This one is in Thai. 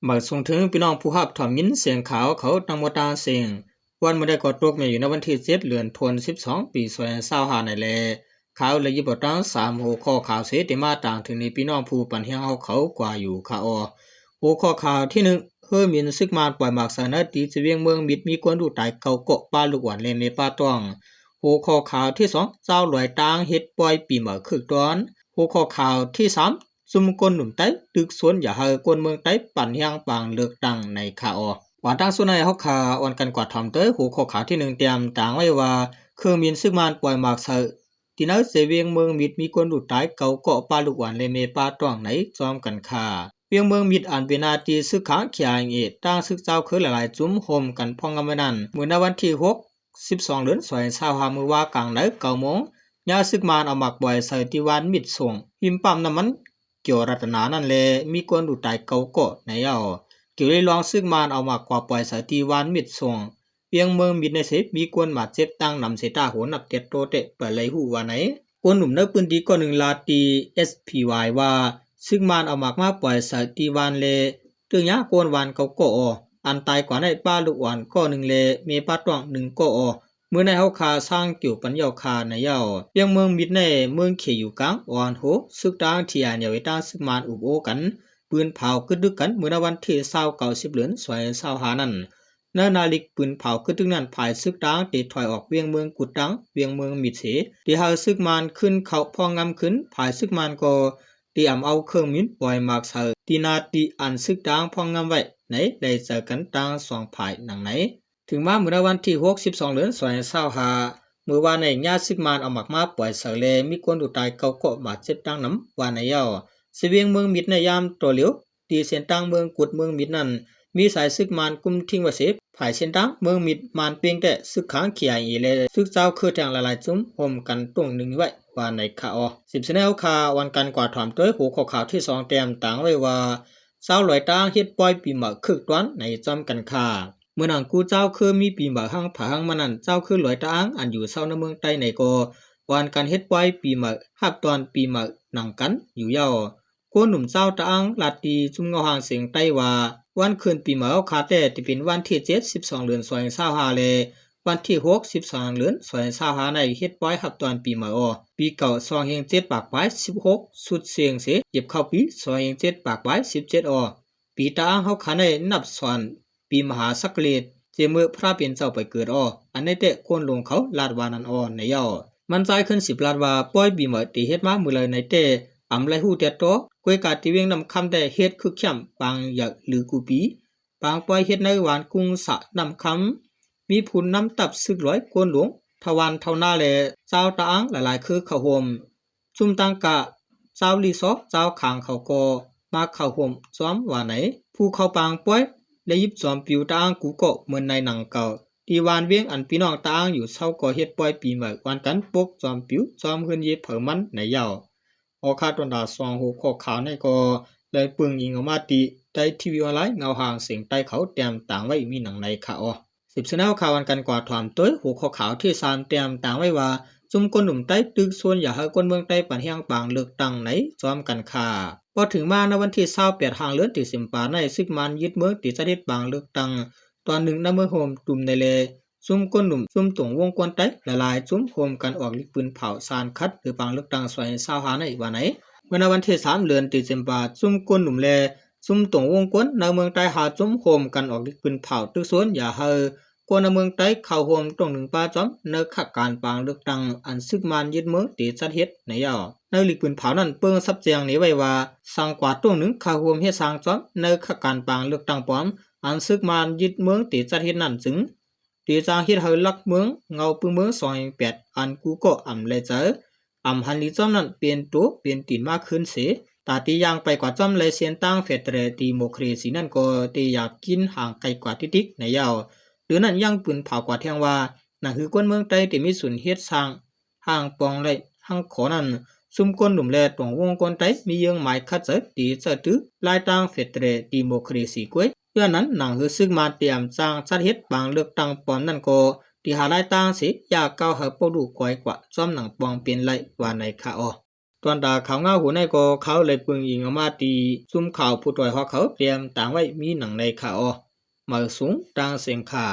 บักส่งถึงพี่น้องผู้รับถ่อมยินเสียงขาวเขาตังบ่ตาเสียงวันบ่ได้กอตกแม่อยู่ในวันที่7เดือนธันวาคม12ปี2025นั่นแหละข่าวเลยยิบตัง3หัวข้อข่าวเสติมาต่างถึงในพี่น้องผู้ปันเฮียงเฮาเขากว่าอยู่ค่ะหัวข้อข่าวที่1เฮอมินซึกมานปล่อยหมากสนาตีจะเวียงเมืองมิดมีกวนดูตายเก่าเกาะป้าลูกหวานเลนในป้าต้องหัวข้อข่าวที่2เจ้าหลวยตางเฮ็ดปล่อยปีหมาคึกตอนหัวข้อข่าวที่3ซุ่มกนหนุ่มไต้ตึกสวนอย่าเฮอกวนเมืองไต้ปั่นเฮียงปางเลือกตั้งในข่าวว่าตั้งส่วนในเฮาข่าวอ่อนกันกว่าถ่อมเต้หัวข้อข่าวที่1เตรียมต่างไว้ว่าเครื่องบินซึกมานปล่อยหมากเสที่นักเสเวียงเมืองมิดมีกวนดูตายเก่าเกาะป้าลูกหวานเลเมป้าต้องไหนจอมกันค่ะเวียงเมืองมิดอันเป็นนาทีซึกขาเขียงเอตั้งซึกเจ้าคือหลายๆจุ้มโฮมกันพองกันไว้นั้นเมื่อในวันที่12เดือน25มื้อว่ากลางไหน9โมงยาซึกมานเอาหมักบ่อยใส่ที่วานมิดส่งหิมปั๊มน้ำมันเกี่ยวรัตนานั่นแลมีกวนดูตายเก่าเกาะในเกี่ยวได้ลองซึกมานเอาหมักกว่าปล่อยใส่ที่วานมิดส่งเวียงเมืองมิดในเสมีกวนบาดเจ็บตั้งนำเสตาโหนับเต็ดโตเตะเปิดเลยหูว่าไหนกวนหนุ่มในพื้นที่ก็1ลาตี SPY ว่าซึ่งมันเอาหมากมาปล่อยใส่ตีวานเลตึงยะกวนวานเขาก็อันตายกว่าในป้าลูกวานก็1เลเมป้าตอง1ก็เมื่อในเฮาคาสร้างเกี่ยวปัญญาคาในยังเมืองมิดในเมืองเขยอยู่กลางวานโหซึกตางที่อันยาวิตาซึกมันอุบโอกันปืนเผากึดดึกกันเมื่อในวันที่29เดือน25นั้นนาฬิกปืนเผากึดดึกนั้นภายซึกตางติดถอยออกเวียงเมืองกุดตังเวียงเมืองมิดเสที่เฮาซึกมันขึ้นเขาพองงำขึ้นภายซึกมันก็ตีอำเอาเครื่องมินปล่อยหมากเสตีนาตีอันซึกตางพองงำไว้ไหนได้เจอกันตาง2ภายหนังไหนถึงมาเมื่อวันที่12เดือน25เมื่อวานในญาติซึกมานเอาหมากมาปล่อยเสเลมีคนดูตายเก่าเกาะบาดเจ็บตั้งน้ำวานในเสวียงเมืองมิดในยามตัวเหลียวตีเส้นตั้งเมืองกุดเมืองมิดนั้นมีสายซึกมานกุมทิ้งไว้เสพภายเส้นตั้งเมืองมิดมานเพียงแต่ซึกค้างเขียอีเลซึกเจ้าคือแทงละลายจุ้มห่มกันตรงหนึ่งไว้ว่าในข่าว10แนวข่าววันกันกว่าถอมตัวหัวข้อข่าวที่2เต็มต่างไว้ว่าเจ้าลอยตางเฮ็ดปล่อยปีหมาคึกตอนในจอมกันค่ะเมื่อนังกูเจ้าคือมีปีหมาหังผาหังมานั่นเจ้าคือลอยตางอันอยู่เศร้าในเมืองใต้ในก็วันการเฮ็ดปล่อยปีหมาฮับตอนปีหมาหนังกันอยู่กูหนุ่มเจ้าตางลาตีจุ่มเงาหางเสียงใต้ว่าวันคืนปีหมาคาแต่ที่เป็นวันที่7 12เดือน25เลวันที่6 12เดือน25ในเฮ็ดปล่อยฮับตอนปีหมาปีเก่า207ปากปลาย16สุดเสียงเสเก็บเข้าปี207ปากปลาย17ปีตางเฮาคันได้นับสอนปีมหาสักเลตเจมือพระเป็นเจ้าไปเกิดอันในแต่คนลงเขาลาดวานันในมันใจขึ้น10ลาดว่าปล่อยปีหมาตีเฮ็ดมามื้อเลยในแต่อำไลหูเตโตกวยกาติเวียงนำคำแต่เฮ็ดคือเข้มปางอยากหรือกูปีปางปล่อยเฮ็ดในหวานกุ้งสะนำคำมีผุนน้ำตับซึกร้อยกวนหลวงทวันเท่าหน้าแลเจ้าตางหลายๆคือเข้าห่มจุ่มตังกะเจ้าลีซอกเจ้าขางเขาก็มาเข้าห่มซ้อมว่าไหนผู้เข้าปางปล่อยได้ยิบซ้อมปิวตางกูก็เหมือนในหนังเก่าที่วานเวียงอันพี่น้องตางอยู่เศร้าก็เฮ็ดปล่อยปีใหม่วันกันปกซ้อมปิวซ้อมเฮือนเย็บเผอมันในคาตอนดาซองหูข้อขาวในก็เลยปึงยิงออกมาตีได้ทีวีออนไลน์เงาห่างเสียงใต้เขาเตรียมต่างไว้มีหนังในข่าว10แนวข่าววันกันกว่าถอมตัวหูข้อขาวที่3เตรียมต่างไว้ว่าจุ่มคนหนุ่มใต้ตึกส่วนอย่าให้คนเมืองใต้ปันเฮียงปางเลือกตั้งไหนซ้อมกันค่ะพอถึงมาในวันที่28ทางเลือนที่10ปาในซึกมันยึดเมืองที่จะได้ปางเลือกตั้งตอน1นำเมืองโฮมตุ่มในเลซุ่มก้นหนุ่มซุ่มตรงวงกวนไต้ละลายซุ่มโฮมกันออกลิกปืนเผาซานคัดหรือปางเลือกตั้ง25ในวันไหนเมื่อในวันที่3เดือนตุลาคมซุ่มก้นหนุ่มแลซุ่มตรงวงกวนในเมืองใต้หาซุ่มโฮมกันออกลิกปืนเผาตึกสวนอย่าเฮอกวนในเมืองใต้เข้าโฮมตรง1ป้าจอมในขักการปางเลือกตั้งอันซึกมันยึดเมืองที่จัดเฮ็ดในในลิกปืนเผานั้นเปิ้งซับแจงนี้ไว้ว่าสังกว่าตรง1เข้าโฮมเฮ็ดสร้างจอมในขักการปางเลือกตั้งปลอมอันซึกมันยึดเมืองที่จัดเฮ็ดนั้นจึงที่จางเฮ็ดให้ลักเมืองเงาปึงเมือง208อันกูก็อำเลยเจออำหันลีจอมนั้นเปลี่ยนตัวเปลี่ยนตีนมากขึ้นเสียตาตียางไปกว่าจอมเลยเสียนตั้งเฟดเรตีโมครีสีนั่นก็ตีอยากกินห่างไกลกว่าติ๊กในหรือนั่นยังปืนเผากว่าเที่ยงว่านั่นคือคนเมืองใต้ที่มีส่วนเฮ็ดสร้างห่างปองไรห่างขอนั้นซุ่มคนหนุ่มแลตรงวงคนใต้มียังหมายคัดเจอตีเจอตื้อลายตั้งเฟดเรตีโมครีสีกวยเพื่อนั้นหนังคือซึกมาเตรียมสร้างจัดเฮ็ดบางเลือกตั้งปอมนั่นก็ที่หาได้ตั้งสิอยากเก้าหาปดูก้อยกว่าซ้อมหนังปองเป็นไรว่าในข่าว ตอนตาเขาง่าหูในก็เขาเลยปึงอิงออกมาตีซุ่มข่าวผู้ต่อยฮอกเขาเตรียมต่างไว้มีหนังในข่าวมาสูงต่างเสียงขา